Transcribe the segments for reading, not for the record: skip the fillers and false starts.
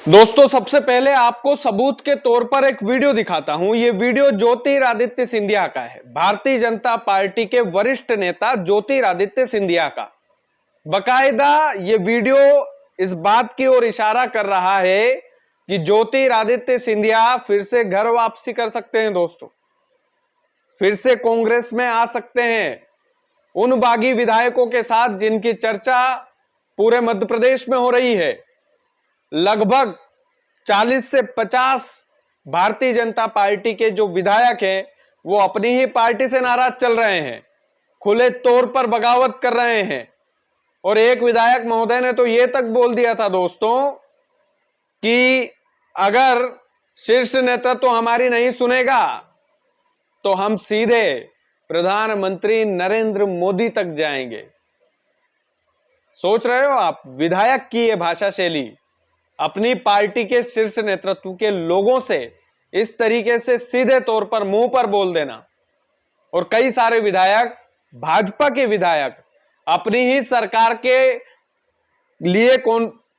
दोस्तों सबसे पहले आपको सबूत के तौर पर एक वीडियो दिखाता हूं। यह वीडियो ज्योतिरादित्य सिंधिया का है, भारतीय जनता पार्टी के वरिष्ठ नेता ज्योतिरादित्य सिंधिया का। बकायदा ये वीडियो इस बात की ओर इशारा कर रहा है कि ज्योतिरादित्य सिंधिया फिर से घर वापसी कर सकते हैं। दोस्तों फिर से कांग्रेस में आ सकते हैं, उन बागी विधायकों के साथ जिनकी चर्चा पूरे मध्य प्रदेश में हो रही है। लगभग 40 से 50 भारतीय जनता पार्टी के जो विधायक हैं वो अपनी ही पार्टी से नाराज चल रहे हैं, खुले तौर पर बगावत कर रहे हैं। और एक विधायक महोदय ने तो यह तक बोल दिया था दोस्तों कि अगर शीर्ष नेतृत्व तो हमारी नहीं सुनेगा तो हम सीधे प्रधानमंत्री नरेंद्र मोदी तक जाएंगे। सोच रहे हो आप, विधायक की यह भाषा शैली अपनी पार्टी के शीर्ष नेतृत्व के लोगों से इस तरीके से सीधे तौर पर मुंह पर बोल देना। और कई सारे विधायक, भाजपा के विधायक अपनी ही सरकार के लिए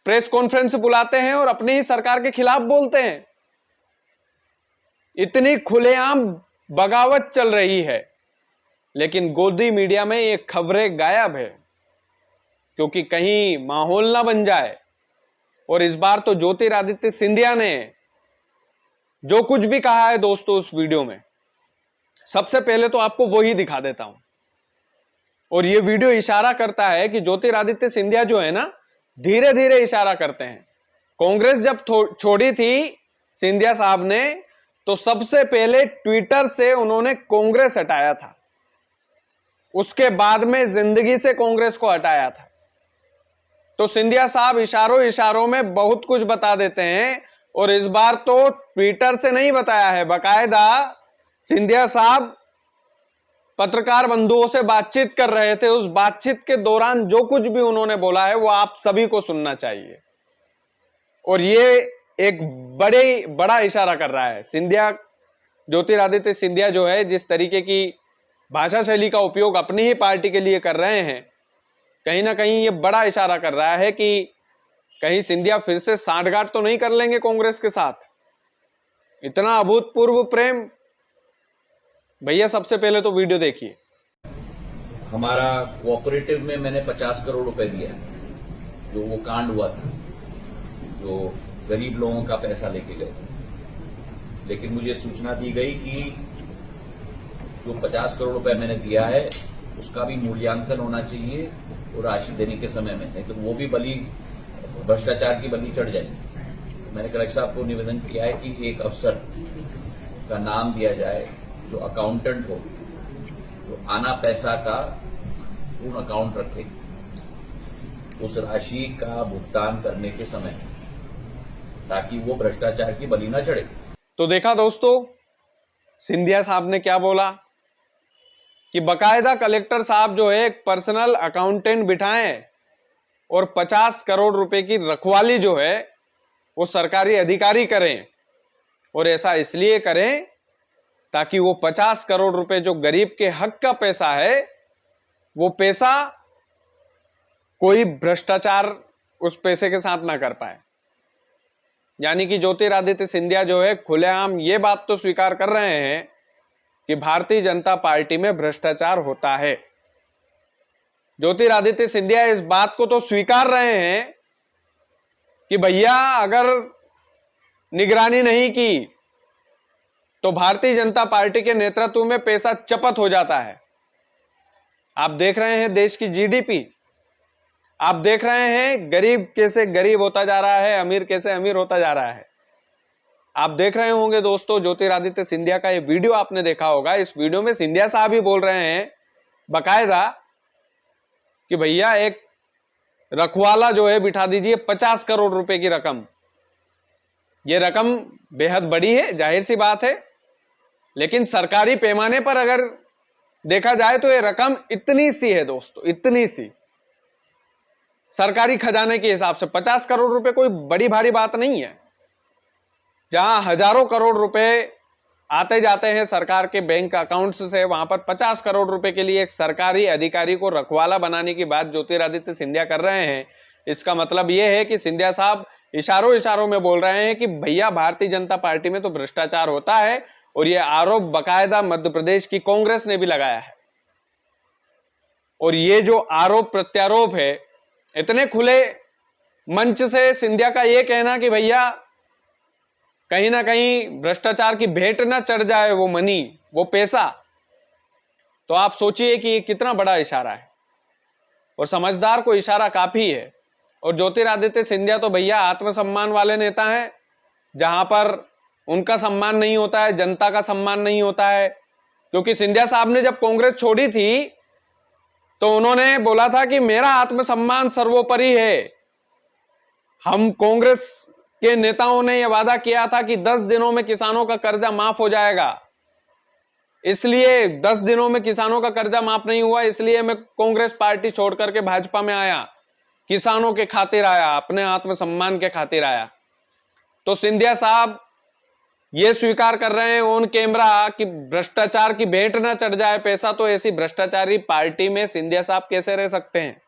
प्रेस कॉन्फ्रेंस बुलाते हैं और अपनी ही सरकार के खिलाफ बोलते हैं। इतनी खुलेआम बगावत चल रही है, लेकिन गोदी मीडिया में ये खबरें गायब है, क्योंकि कहीं माहौल ना बन जाए। और इस बार तो ज्योतिरादित्य सिंधिया ने जो कुछ भी कहा है दोस्तों उस वीडियो में, सबसे पहले तो आपको वही दिखा देता हूं। और यह वीडियो इशारा करता है कि ज्योतिरादित्य सिंधिया जो है ना, धीरे धीरे इशारा करते हैं। कांग्रेस जब छोड़ी थी सिंधिया साहब ने, तो सबसे पहले ट्विटर से उन्होंने कांग्रेस हटाया था, उसके बाद में जिंदगी से कांग्रेस को हटाया था। तो सिंधिया साहब इशारों इशारों में बहुत कुछ बता देते हैं। और इस बार तो ट्विटर से नहीं बताया है, बकायदा सिंधिया साहब पत्रकार बंधुओं से बातचीत कर रहे थे। उस बातचीत के दौरान जो कुछ भी उन्होंने बोला है वो आप सभी को सुनना चाहिए। और ये एक बड़ा इशारा कर रहा है। सिंधिया, ज्योतिरादित्य सिंधिया जो है, जिस तरीके की भाषा शैली का उपयोग अपनी ही पार्टी के लिए कर रहे हैं, कहीं ना कहीं ये बड़ा इशारा कर रहा है कि कहीं सिंधिया फिर से सांठगांठ तो नहीं कर लेंगे कांग्रेस के साथ। इतना अभूतपूर्व प्रेम। भैया सबसे पहले तो वीडियो देखिए। हमारा कोऑपरेटिव में मैंने 50 करोड़ रुपए दिया, जो वो कांड हुआ था, जो गरीब लोगों का पैसा लेके गए थे। लेकिन मुझे सूचना दी गई कि जो 50 करोड़ रुपए मैंने दिया है उसका भी मूल्यांकन होना चाहिए और राशि देने के समय में, नहीं तो वो भी बलि, भ्रष्टाचार की बलि चढ़ जाएगी। मैंने कलेक्टर साहब को निवेदन किया है कि एक अफसर का नाम दिया जाए जो अकाउंटेंट हो, जो आना पैसा का पूर्ण अकाउंट रखे उस राशि का भुगतान करने के समय, ताकि वो भ्रष्टाचार की बलि न चढ़े। तो देखा दोस्तों, सिंधिया साहब ने क्या बोला कि बकायदा कलेक्टर साहब जो है एक पर्सनल अकाउंटेंट बिठाएं और 50 करोड़ रुपए की रखवाली जो है वो सरकारी अधिकारी करें। और ऐसा इसलिए करें ताकि वो 50 करोड़ रुपए जो गरीब के हक का पैसा है, वो पैसा कोई भ्रष्टाचार उस पैसे के साथ ना कर पाए। यानी कि ज्योतिरादित्य सिंधिया जो है खुलेआम ये बात तो स्वीकार कर रहे हैं कि भारतीय जनता पार्टी में भ्रष्टाचार होता है। ज्योतिरादित्य सिंधिया इस बात को तो स्वीकार रहे हैं कि भैया अगर निगरानी नहीं की तो भारतीय जनता पार्टी के नेतृत्व में पैसा चपत हो जाता है। आप देख रहे हैं देश की जीडीपी, आप देख रहे हैं गरीब कैसे गरीब होता जा रहा है, अमीर कैसे अमीर होता जा रहा है। आप देख रहे होंगे दोस्तों, ज्योतिरादित्य सिंधिया का ये वीडियो आपने देखा होगा। इस वीडियो में सिंधिया साहब ही बोल रहे हैं बकायदा कि भैया एक रखवाला जो है बिठा दीजिए 50 करोड़ रुपए की रकम। ये रकम बेहद बड़ी है, जाहिर सी बात है, लेकिन सरकारी पैमाने पर अगर देखा जाए तो ये रकम इतनी सी है दोस्तों, इतनी सी। सरकारी खजाने के हिसाब से 50 करोड़ रुपए कोई बड़ी भारी बात नहीं है। जहां हजारों करोड़ रुपए आते जाते हैं सरकार के बैंक अकाउंट्स से, वहां पर 50 करोड़ रुपए के लिए एक सरकारी अधिकारी को रखवाला बनाने की बात ज्योतिरादित्य सिंधिया कर रहे हैं। इसका मतलब यह है कि सिंधिया साहब इशारों इशारों में बोल रहे हैं कि भैया भारतीय जनता पार्टी में तो भ्रष्टाचार होता है, और यह आरोप बकायदा मध्य प्रदेश की कांग्रेस ने भी लगाया है। और ये जो आरोप प्रत्यारोप है, इतने खुले मंच से सिंधिया का यह कहना कि भैया कहीं ना कहीं भ्रष्टाचार की भेंट ना चढ़ जाए वो मनी, वो पैसा, तो आप सोचिए कि ये कितना बड़ा इशारा है। और समझदार को इशारा काफी है। और ज्योतिरादित्य सिंधिया तो भैया आत्मसम्मान वाले नेता हैं, जहां पर उनका सम्मान नहीं होता है, जनता का सम्मान नहीं होता है। क्योंकि सिंधिया साहब ने जब कांग्रेस छोड़ी थी तो उन्होंने बोला था कि मेरा आत्मसम्मान सर्वोपरि है। हम कांग्रेस के नेताओं ने यह वादा किया था कि 10 दिनों में किसानों का कर्जा माफ हो जाएगा, इसलिए 10 दिनों में किसानों का कर्जा माफ नहीं हुआ, इसलिए मैं कांग्रेस पार्टी छोड़ करके भाजपा में आया, किसानों के खातिर आया, अपने आत्मसम्मान के खातिर आया। तो सिंधिया साहब ये स्वीकार कर रहे हैं ऑन कैमरा कि भ्रष्टाचार की भेंट ना चढ़ जाए पैसा, तो ऐसी भ्रष्टाचारी पार्टी में सिंधिया साहब कैसे रह सकते हैं?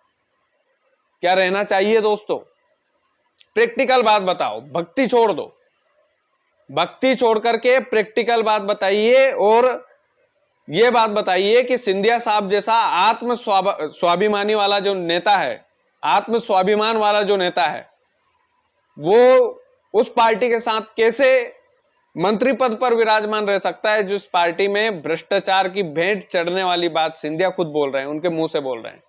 क्या रहना चाहिए दोस्तों? प्रैक्टिकल बात बताओ, भक्ति छोड़ दो, भक्ति छोड़ करके प्रैक्टिकल बात बताइए। और यह बात बताइए कि सिंधिया साहब जैसा आत्म स्वाभिमानी वाला जो नेता है, आत्म स्वाभिमान वाला जो नेता है, वो उस पार्टी के साथ कैसे मंत्री पद पर विराजमान रह सकता है जिस पार्टी में भ्रष्टाचार की भेंट चढ़ने वाली बात सिंधिया खुद बोल रहे हैं, उनके मुंह से बोल रहे हैं,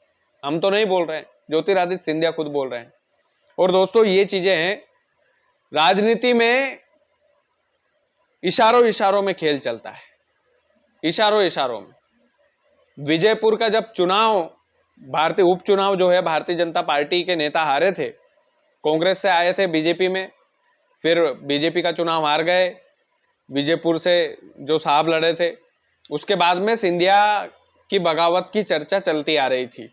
हम तो नहीं बोल रहे हैं, ज्योतिरादित्य सिंधिया खुद बोल रहे हैं। और दोस्तों ये चीजें हैं, राजनीति में इशारों इशारों में खेल चलता है, इशारों इशारों में। विजयपुर का जब चुनाव, भारतीय उपचुनाव जो है, भारतीय जनता पार्टी के नेता हारे थे, कांग्रेस से आए थे बीजेपी में, फिर बीजेपी का चुनाव हार गए, विजयपुर से जो साहब लड़े थे, उसके बाद में सिंधिया की बगावत की चर्चा चलती आ रही थी।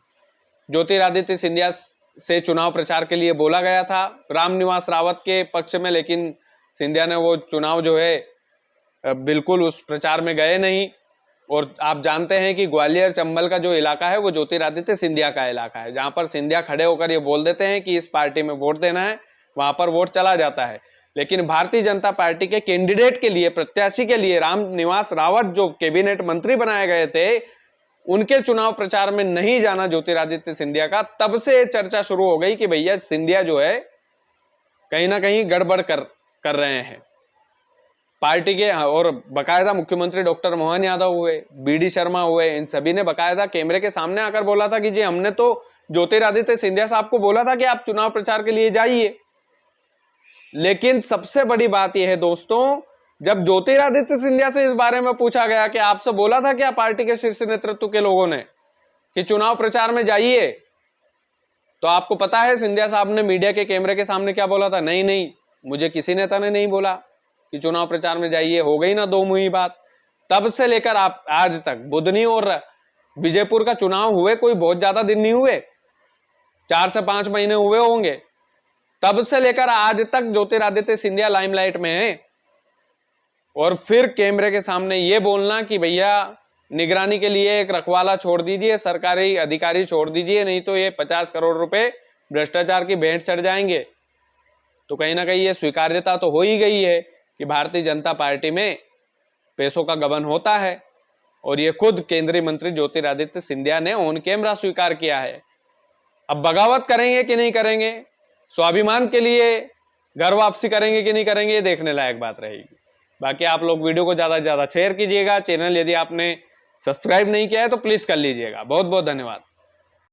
ज्योतिरादित्य सिंधिया से चुनाव प्रचार के लिए बोला गया था रामनिवास रावत के पक्ष में, लेकिन सिंधिया ने वो चुनाव जो है बिल्कुल उस प्रचार में गए नहीं। और आप जानते हैं कि ग्वालियर चंबल का जो इलाका है वो ज्योतिरादित्य सिंधिया का इलाका है, जहां पर सिंधिया खड़े होकर ये बोल देते हैं कि इस पार्टी में वोट देना है, वहां पर वोट चला जाता है। लेकिन भारतीय जनता पार्टी के कैंडिडेट के लिए, प्रत्याशी के लिए रामनिवास रावत जो कैबिनेट मंत्री बनाए गए थे, उनके चुनाव प्रचार में नहीं जाना ज्योतिरादित्य सिंधिया का, तब से चर्चा शुरू हो गई कि भैया सिंधिया जो है कहीं ना कहीं गड़बड़ कर रहे हैं पार्टी के। और बकायदा मुख्यमंत्री डॉक्टर मोहन यादव हुए, बीडी शर्मा हुए, इन सभी ने बकायदा कैमरे के सामने आकर बोला था कि जी हमने तो ज्योतिरादित्य सिंधिया साहब को बोला था कि आप चुनाव प्रचार के लिए जाइए। लेकिन सबसे बड़ी बात यह है दोस्तों, जब ज्योतिरादित्य सिंधिया से इस बारे में पूछा गया कि आपसे बोला था क्या पार्टी के शीर्ष नेतृत्व के लोगों ने कि चुनाव प्रचार में जाइए, तो आपको पता है सिंधिया साहब ने मीडिया के कैमरे के सामने क्या बोला था? नहीं नहीं, मुझे किसी नेता ने नहीं बोला कि चुनाव प्रचार में जाइए। हो गई ना दो मुही बात। तब से लेकर आप आज तक, बुधनी और विजयपुर का चुनाव हुए कोई बहुत ज्यादा दिन नहीं हुए, 4 से 5 महीने हुए होंगे, तब से लेकर आज तक ज्योतिरादित्य सिंधिया लाइमलाइट में है। और फिर कैमरे के सामने ये बोलना कि भैया निगरानी के लिए एक रखवाला छोड़ दीजिए, सरकारी अधिकारी छोड़ दीजिए, नहीं तो ये 50 करोड़ रुपए भ्रष्टाचार की भेंट चढ़ जाएंगे। तो कहीं ना कहीं ये स्वीकार्यता तो हो ही गई है कि भारतीय जनता पार्टी में पैसों का गबन होता है। और ये खुद केंद्रीय मंत्री ज्योतिरादित्य सिंधिया ने ऑन कैमरा स्वीकार किया है। अब बगावत करेंगे कि नहीं करेंगे, स्वाभिमान के लिए घर वापसी करेंगे कि नहीं करेंगे, ये देखने लायक बात रहेगी। बाकी आप लोग वीडियो को ज्यादा से ज्यादा शेयर कीजिएगा। चैनल यदि आपने सब्सक्राइब नहीं किया है तो प्लीज कर लीजिएगा। बहुत बहुत धन्यवाद।